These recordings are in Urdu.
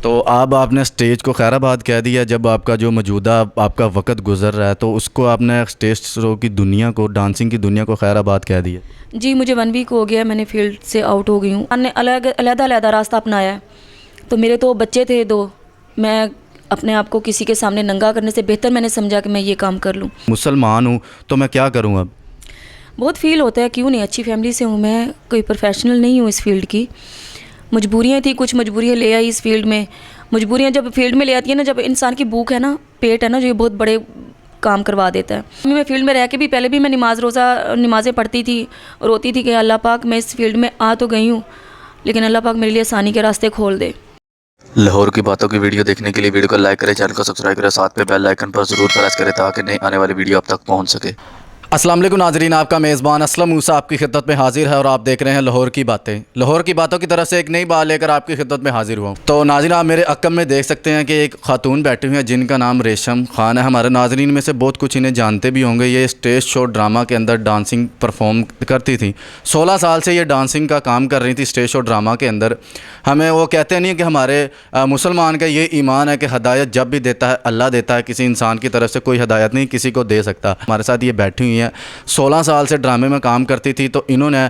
تو اب آپ نے اسٹیج کو خیر آباد کہہ دیا، جب آپ کا جو موجودہ آپ کا وقت گزر رہا ہے تو اس کو آپ نے اسٹیج شو کی دنیا کو، ڈانسنگ کی دنیا کو خیر آباد کہہ دیا؟ جی مجھے 1 ویک ہو گیا، میں نے فیلڈ سے آؤٹ ہو گئی ہوں، ہم نے علیحدہ راستہ اپنایا ہے۔ تو میرے تو بچے تھے 2، میں اپنے آپ کو کسی کے سامنے ننگا کرنے سے بہتر میں نے سمجھا کہ میں یہ کام کر لوں۔ مسلمان ہوں تو میں کیا کروں اب؟ بہت فیل ہوتا ہے، کیوں نہیں، اچھی فیملی سے ہوں میں، کوئی پروفیشنل نہیں ہوں اس فیلڈ کی، مجبوریاں تھیں، کچھ مجبوریاں لے آئی اس فیلڈ میں۔ مجبوریاں جب فیلڈ میں لے آتی ہیں نا، جب انسان کی بھوک ہے نا، پیٹ ہے نا، جو یہ بہت بڑے کام کروا دیتا ہے۔ میں فیلڈ میں رہ کے بھی پہلے بھی میں نمازیں پڑھتی تھی، روتی تھی کہ اللہ پاک میں اس فیلڈ میں آ تو گئی ہوں، لیکن اللہ پاک میرے لیے آسانی کے راستے کھول دے۔ لاہور کی باتوں کی ویڈیو دیکھنے کے لیے ویڈیو کو لائک کریں، چینل کو سبسکرائب کریں، ساتھ پہ بیل آئیکن پر ضرور پریس کریں تاکہ نئی آنے والی ویڈیو اب تک پہنچ سکے۔ السلام علیکم ناظرین، آپ کا میزبان اسلم موسیٰ آپ کی خدمت میں حاضر ہے اور آپ دیکھ رہے ہیں لاہور کی باتیں۔ لاہور کی باتوں کی طرف سے ایک نئی بات لے کر آپ کی خدمت میں حاضر ہوا ہوں۔ تو ناظرین، آپ میرے عقب میں دیکھ سکتے ہیں کہ ایک خاتون بیٹھی ہوئی ہیں جن کا نام ریشم خان ہے۔ ہمارے ناظرین میں سے بہت کچھ انہیں جانتے بھی ہوں گے۔ یہ اسٹیج شو ڈرامہ کے اندر ڈانسنگ پرفارم کرتی تھیں۔ 16 سال سے یہ ڈانسنگ کا کام کر رہی تھی اسٹیج شو ڈرامہ کے اندر۔ ہمیں وہ کہتے نہیں کہ ہمارے مسلمان کا یہ ایمان ہے کہ ہدایت جب بھی دیتا ہے اللہ دیتا ہے، کسی انسان کی طرف سے کوئی ہدایت نہیں کسی کو دے سکتا۔ ہمارے ساتھ یہ بیٹھی ہوئی ہیں، 16 سال سے ڈرامے میں کام کرتی تھی۔ تو انہوں نے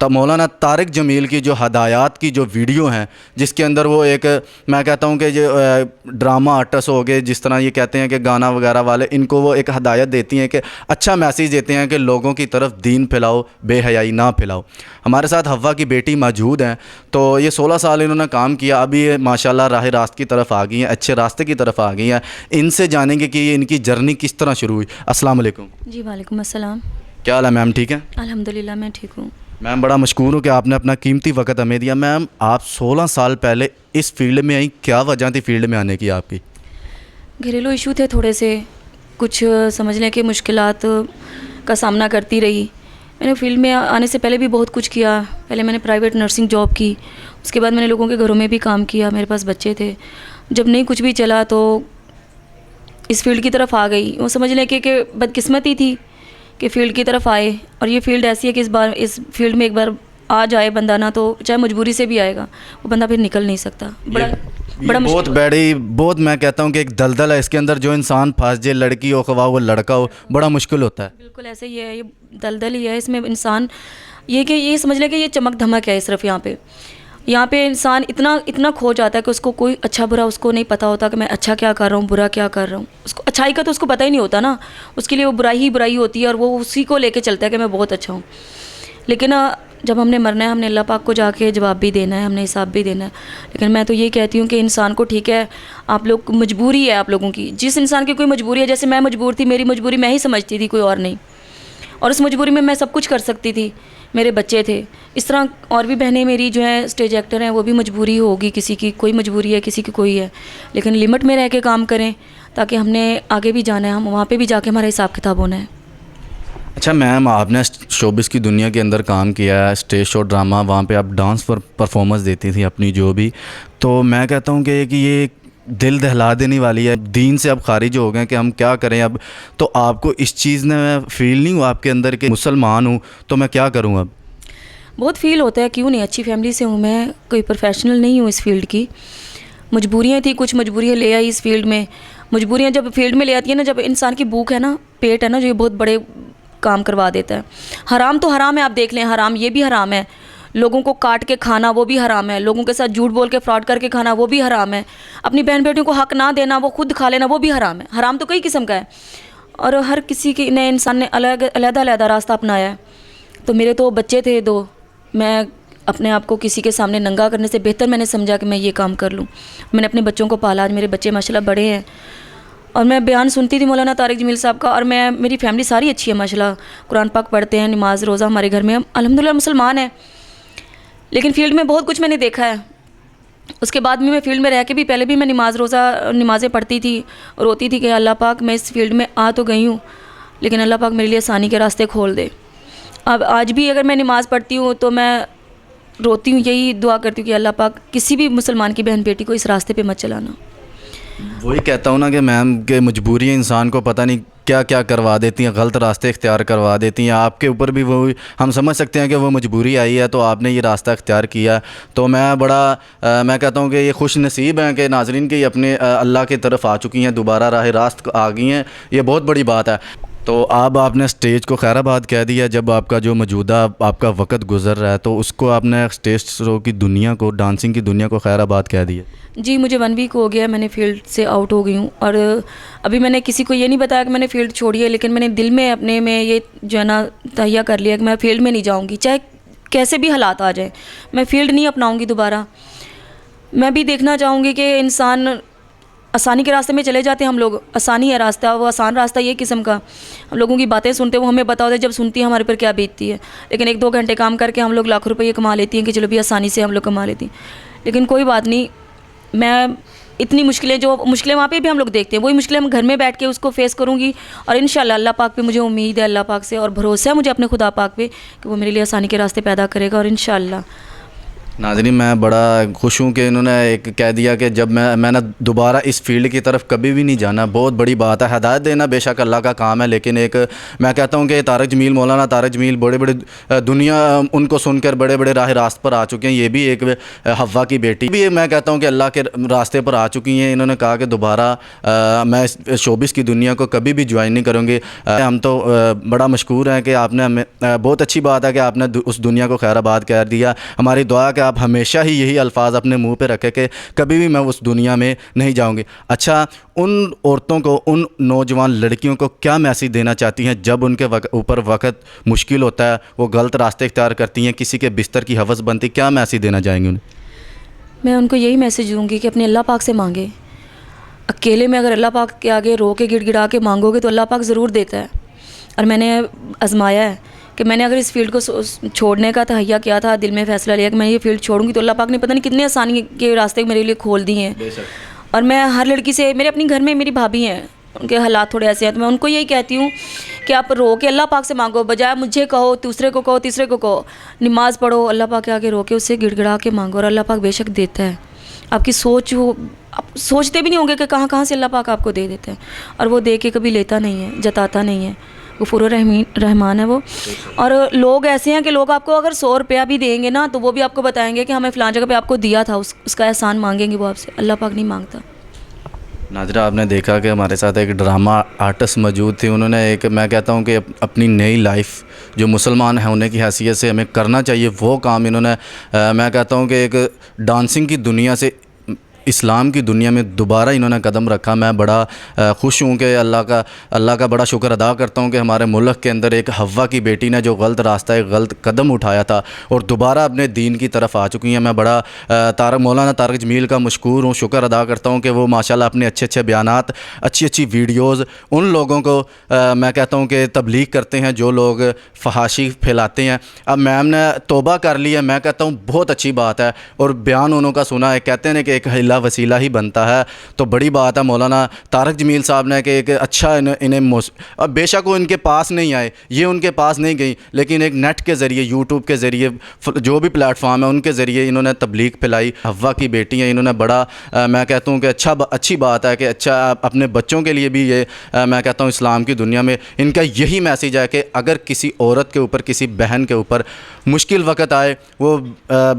مولانا طارق جمیل کی جو ہدایات کی جو ویڈیو ہیں، جس کے اندر وہ ایک، میں کہتا ہوں کہ یہ ڈرامہ آرٹسٹ ہو گئے، جس طرح یہ کہتے ہیں کہ گانا وغیرہ والے، ان کو وہ ایک ہدایت دیتی ہیں کہ اچھا میسیج دیتے ہیں کہ لوگوں کی طرف دین پھیلاؤ، بے حیائی نہ پھیلاؤ۔ ہمارے ساتھ حوا کی بیٹی موجود ہیں۔ تو یہ 16 سال انہوں نے کام کیا، ابھی یہ ماشاءاللہ راہ راست کی طرف آ گئی ہیں، اچھے راستے کی طرف آ گئی ہیں۔ ان سے جانیں گے کہ یہ ان کی جرنی کس طرح شروع ہوئی۔ السلام علیکم۔ جی وعلیکم السلام۔ کیا حال ہے میم؟ ٹھیک ہے الحمدللہ میں ٹھیک ہوں۔ میم بڑا مشکور ہوں کہ آپ نے اپنا قیمتی وقت ہمیں دیا۔ میم آپ 16 سال پہلے اس فیلڈ میں آئیں، کیا وجہ تھی فیلڈ میں آنے کی آپ کی؟ گھریلو ایشو تھے تھوڑے سے، کچھ سمجھ لیں کہ مشکلات کا سامنا کرتی رہی۔ میں نے فیلڈ میں آنے سے پہلے بھی بہت کچھ کیا۔ پہلے میں نے پرائیویٹ نرسنگ جاب کی، اس کے بعد میں نے لوگوں کے گھروں میں بھی کام کیا، میرے پاس بچے تھے۔ جب نہیں کچھ بھی چلا تو اس فیلڈ کی طرف آ گئی۔ وہ سمجھ لیں کہ بدقسمتی تھی کہ فیلڈ کی طرف آئے، اور یہ فیلڈ ایسی ہے کہ اس فیلڈ میں ایک بار آ جائے بندہ نا، تو چاہے مجبوری سے بھی آئے گا، وہ بندہ پھر نکل نہیں سکتا۔ بڑا بہت میں کہتا ہوں کہ ایک دلدل ہے اس کے اندر، جو انسان پھنس جائے، لڑکی ہو خواہ وہ لڑکا ہو، بڑا مشکل ہوتا ہے۔ بالکل ایسے ہی ہے، یہ دلدل ہی ہے اس میں۔ انسان یہ سمجھ لے کہ یہ چمک دھمک ہے صرف یہاں پہ انسان اتنا کھو جاتا ہے کہ اس کو کوئی اچھا برا اس کو نہیں پتہ ہوتا کہ میں اچھا کیا کر رہا ہوں، برا کیا کر رہا ہوں۔ اس کو اچھائی کا تو اس کو پتہ ہی نہیں ہوتا نا، اس کے لیے وہ برائی ہی برائی ہوتی ہے، اور وہ اسی کو لے کے چلتا ہے کہ میں بہت اچھا ہوں۔ لیکن جب ہم نے مرنا ہے، ہم نے اللہ پاک کو جا کے جواب بھی دینا ہے، ہم نے حساب بھی دینا ہے۔ لیکن میں تو یہ کہتی ہوں کہ انسان کو ٹھیک ہے، آپ لوگ مجبوری ہے آپ لوگوں کی، جس انسان کی کوئی مجبوری ہے، جیسے میں مجبور تھی، میری مجبوری میں ہی سمجھتی تھی، کوئی اور نہیں، اور اس مجبوری میں سب کچھ کر سکتی تھی، میرے بچے تھے۔ اس طرح اور بھی بہنیں میری جو ہیں اسٹیج ایکٹر ہیں، وہ بھی مجبوری ہوگی، کسی کی کوئی مجبوری ہے، کسی کی کوئی ہے، لیکن لمٹ میں رہ کے کام کریں تاکہ ہم نے آگے بھی جانا ہے، ہم وہاں پہ بھی جا کے ہمارا حساب کتاب ہونا ہے۔ اچھا میم، آپ نے شوبز کی دنیا کے اندر کام کیا ہے، اسٹیج شو ڈرامہ، وہاں پہ آپ ڈانس پر پرفارمنس دیتی تھی اپنی جو بھی، تو میں کہتا ہوں کہ یہ دل دہلا دینے والی ہے۔ دین سے اب خارج ہو گئے کہ ہم کیا کریں اب، تو آپ کو اس چیز نے فیل نہیں ہوا آپ کے اندر کہ مسلمان ہوں تو میں کیا کروں اب؟ بہت فیل ہوتا ہے، کیوں نہیں، اچھی فیملی سے ہوں میں، کوئی پروفیشنل نہیں ہوں اس فیلڈ کی، مجبوریاں تھیں، کچھ مجبوریاں لے آئی اس فیلڈ میں۔ مجبوریاں جب فیلڈ میں لے آتی ہیں نا، جب انسان کی بھوک ہے نا، پیٹ ہے نا، جو یہ بہت بڑے کام کروا دیتا ہے۔ حرام تو حرام ہے، آپ دیکھ لیں، حرام یہ بھی حرام ہے، لوگوں کو کاٹ کے کھانا وہ بھی حرام ہے، لوگوں کے ساتھ جھوٹ بول کے فراڈ کر کے کھانا وہ بھی حرام ہے، اپنی بہن بیٹیوں کو حق نہ دینا، وہ خود کھا لینا، وہ بھی حرام ہے۔ حرام تو کئی قسم کا ہے، اور ہر کسی کے نئے انسان نے علیحدہ راستہ اپنایا ہے۔ تو میرے تو بچے تھے 2، میں اپنے آپ کو کسی کے سامنے ننگا کرنے سے بہتر میں نے سمجھا کہ میں یہ کام کر لوں۔ میں نے اپنے بچوں کو پالا، آج میرے بچے ماشاءاللہ بڑے ہیں، اور میں بیان سنتی تھی مولانا طارق جمیل صاحب کا، اور میری فیملی ساری اچھی ہے ماشاءاللہ، قرآن پاک پڑھتے ہیں، نماز روزہ ہمارے گھر میں، ہم الحمدللہ مسلمان ہیں۔ لیکن فیلڈ میں بہت کچھ میں نے دیکھا ہے، اس کے بعد بھی میں فیلڈ میں رہ کے بھی پہلے بھی میں نمازیں پڑھتی تھی، روتی تھی کہ اللہ پاک میں اس فیلڈ میں آ تو گئی ہوں، لیکن اللہ پاک میرے لیے آسانی کے راستے کھول دے۔ اب آج بھی اگر میں نماز پڑھتی ہوں تو میں روتی ہوں، یہی دعا کرتی ہوں کہ اللہ پاک کسی بھی مسلمان کی بہن بیٹی کو اس راستے پہ مت چلانا۔ وہی کہتا ہوں نا کہ میم کہ مجبوری انسان کو پتہ نہیں کیا کیا کروا دیتی ہیں, غلط راستے اختیار کروا دیتی ہیں. آپ کے اوپر بھی وہ ہم سمجھ سکتے ہیں کہ وہ مجبوری آئی ہے تو آپ نے یہ راستہ اختیار کیا. تو میں کہتا ہوں کہ یہ خوش نصیب ہیں کہ ناظرین کے اپنے اللہ کی طرف آ چکی ہیں, دوبارہ راہ راست آ گئی ہیں. یہ بہت بڑی بات ہے. تو آپ نے اسٹیج کو خیر آباد کہہ دیا. جب آپ کا جو موجودہ آپ کا وقت گزر رہا ہے تو اس کو آپ نے اسٹیج شو کی دنیا کو, ڈانسنگ کی دنیا کو خیر آباد کہہ دیا. جی مجھے 1 ویک ہو گیا, میں نے فیلڈ سے آؤٹ ہو گئی ہوں. اور ابھی میں نے کسی کو یہ نہیں بتایا کہ میں نے فیلڈ چھوڑی ہے, لیکن میں نے دل میں اپنے میں یہ جو ہے نا تہیہ کر لیا کہ میں فیلڈ میں نہیں جاؤں گی, چاہے کیسے بھی حالات آ جائیں. میں فیلڈ نہیں اپناؤں گی دوبارہ. میں بھی دیکھنا چاہوں گی کہ انسان آسانی کے راستے میں چلے جاتے ہیں. ہم لوگ آسانی ہے راستہ, وہ آسان راستہ یہ قسم کا. ہم لوگوں کی باتیں سنتے وہ ہمیں پتہ ہوتا ہے جب سنتی ہیں ہمارے پر کیا بیتتی ہے. لیکن 1-2 گھنٹے کام کر کے ہم لوگ لاکھ روپے کما لیتی ہیں کہ چلو بھی آسانی سے ہم لوگ کما لیتی ہیں. لیکن کوئی بات نہیں, میں اتنی مشکلیں وہاں پہ بھی ہم لوگ دیکھتے ہیں, وہی مشکلیں ہم گھر میں بیٹھ کے اس کو فیس کروں گی. اور انشاءاللہ اللہ پاک پہ مجھے امید ہے, اللہ پاک سے اور بھروسہ ہے مجھے اپنے خدا پاک پہ کہ وہ میرے لیے آسانی کے راستے پیدا کرے گا. اور انشاءاللہ ناظرین میں بڑا خوش ہوں کہ انہوں نے ایک کہہ دیا کہ جب میں نے دوبارہ اس فیلڈ کی طرف کبھی بھی نہیں جانا. بہت بڑی بات ہے. ہدایت دینا بے شک اللہ کا کام ہے, لیکن ایک میں کہتا ہوں کہ مولانا طارق جمیل بڑے دنیا ان کو سن کر بڑے بڑے راہ راست پر آ چکے ہیں. یہ بھی ایک حوا کی بیٹی بھی میں کہتا ہوں کہ اللہ کے راستے پر آ چکی ہیں. انہوں نے کہا کہ دوبارہ میں شوبز کی دنیا کو کبھی بھی جوائن نہیں کروں گی. ہم تو بڑا مشکور ہیں کہ آپ نے ہمیں, بہت اچھی بات ہے کہ آپ نے اس دنیا کو خیر آباد کر دیا. ہماری دعا کہ آپ ہمیشہ ہی یہی الفاظ اپنے منہ پہ رکھے کہ کبھی بھی میں اس دنیا میں نہیں جاؤں گی. اچھا, ان عورتوں کو, ان نوجوان لڑکیوں کو کیا میسیج دینا چاہتی ہیں جب ان کے اوپر وقت مشکل ہوتا ہے, وہ غلط راستے اختیار کرتی ہیں, کسی کے بستر کی حوث بنتی, کیا میسیج دینا چاہیں گے انہیں؟ میں ان کو یہی میسیج دوں گی کہ اپنے اللہ پاک سے مانگے. اکیلے میں اگر اللہ پاک کے آگے رو کے گڑ گڑا کے مانگو گے تو اللہ پاک ضرور دیتا ہے. اور میں نے آزمایا ہے کہ میں نے اگر اس فیلڈ کو چھوڑنے کا تہیہ کیا تھا, دل میں فیصلہ لیا کہ میں یہ فیلڈ چھوڑوں گی, تو اللہ پاک نے پتہ نہیں کتنے آسانی کے راستے میرے لیے کھول دیے ہیں. اور میں ہر لڑکی سے, میرے اپنے گھر میں میری بھابھی ہیں, ان کے حالات تھوڑے ایسے ہیں, تو میں ان کو یہی کہتی ہوں کہ آپ رو کے اللہ پاک سے مانگو, بجائے مجھے کہو, دوسرے کو کہو, تیسرے کو کہو. نماز پڑھو, اللہ پاک کے آگے رو کے اس سے گڑ گڑا کے مانگو, اور اللہ پاک بے شک دیتا ہے. آپ کی سوچ, وہ آپ سوچتے بھی نہیں ہوں گے کہ کہاں سے اللہ پاک آپ کو دے دیتا ہے. اور وہ دے کے کبھی لیتا نہیں ہے, جتاتا نہیں ہے. غفور رحمان ہے وہ. اور لوگ ایسے ہیں کہ لوگ آپ کو اگر 100 روپیہ بھی دیں گے نا تو وہ بھی آپ کو بتائیں گے کہ ہمیں فلاں جگہ پہ آپ کو دیا تھا, اس کا احسان مانگیں گے وہ آپ سے. اللہ پاک نہیں مانگتا. ناظرہ, آپ نے دیکھا کہ ہمارے ساتھ ایک ڈرامہ آرٹسٹ موجود تھی. انہوں نے ایک, میں کہتا ہوں کہ اپنی نئی لائف جو مسلمان ہونے کی حیثیت سے ہمیں کرنا چاہیے وہ کام انہوں نے, میں کہتا ہوں کہ ایک ڈانسنگ کی دنیا سے اسلام کی دنیا میں دوبارہ انہوں نے قدم رکھا. میں بڑا خوش ہوں کہ اللہ کا بڑا شکر ادا کرتا ہوں کہ ہمارے ملک کے اندر ایک حوا کی بیٹی نے جو غلط راستہ, ایک غلط قدم اٹھایا تھا اور دوبارہ اپنے دین کی طرف آ چکی ہیں. میں بڑا مولانا طارق جمیل کا مشکور ہوں, شکر ادا کرتا ہوں کہ وہ ماشاءاللہ اپنے اچھے بیانات, اچھی ویڈیوز ان لوگوں کو میں کہتا ہوں کہ تبلیغ کرتے ہیں جو لوگ فحاشی پھیلاتے ہیں. اب میم نے توبہ کر لی ہے, میں کہتا ہوں بہت اچھی بات ہے. اور بیان انہوں کا سنا ہے, کہتے ہیں کہ ایک حلا وسیلہ ہی بنتا ہے, تو بڑی بات ہے. مولانا طارق جمیل صاحب نے کہ ایک اچھا انہیں اب بے شک وہ ان کے پاس نہیں آئے, یہ ان کے پاس نہیں گئی, لیکن ایک نیٹ کے ذریعے, یوٹیوب کے ذریعے, جو بھی پلیٹ فارم ہے ان کے ذریعے انہوں نے تبلیغ پھیلائی. حوا کی بیٹی ہیں, انہوں نے بڑا, میں کہتا ہوں کہ اچھی بات ہے کہ اچھا اپنے بچوں کے لیے بھی یہ میں کہتا ہوں اسلام کی دنیا میں ان کا یہی میسیج ہے کہ اگر کسی عورت کے اوپر, کسی بہن کے اوپر مشکل وقت آئے, وہ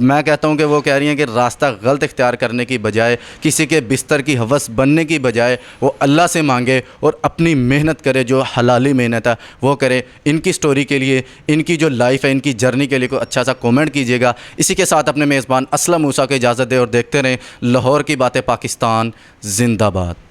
میں کہتا ہوں کہ وہ کہہ رہی ہیں کہ راستہ غلط اختیار کرنے کی بجائے, کسی کے بستر کی حوث بننے کی بجائے وہ اللہ سے مانگے اور اپنی محنت کرے, جو حلالی محنت ہے وہ کرے. ان کی سٹوری کے لیے, ان کی جو لائف ہے, ان کی جرنی کے لیے کوئی اچھا سا کومنٹ کیجیے گا. اسی کے ساتھ اپنے میزبان اسلم موسیٰ کو اجازت دے اور دیکھتے رہیں لاہور کی باتیں پاکستان زندہ باد.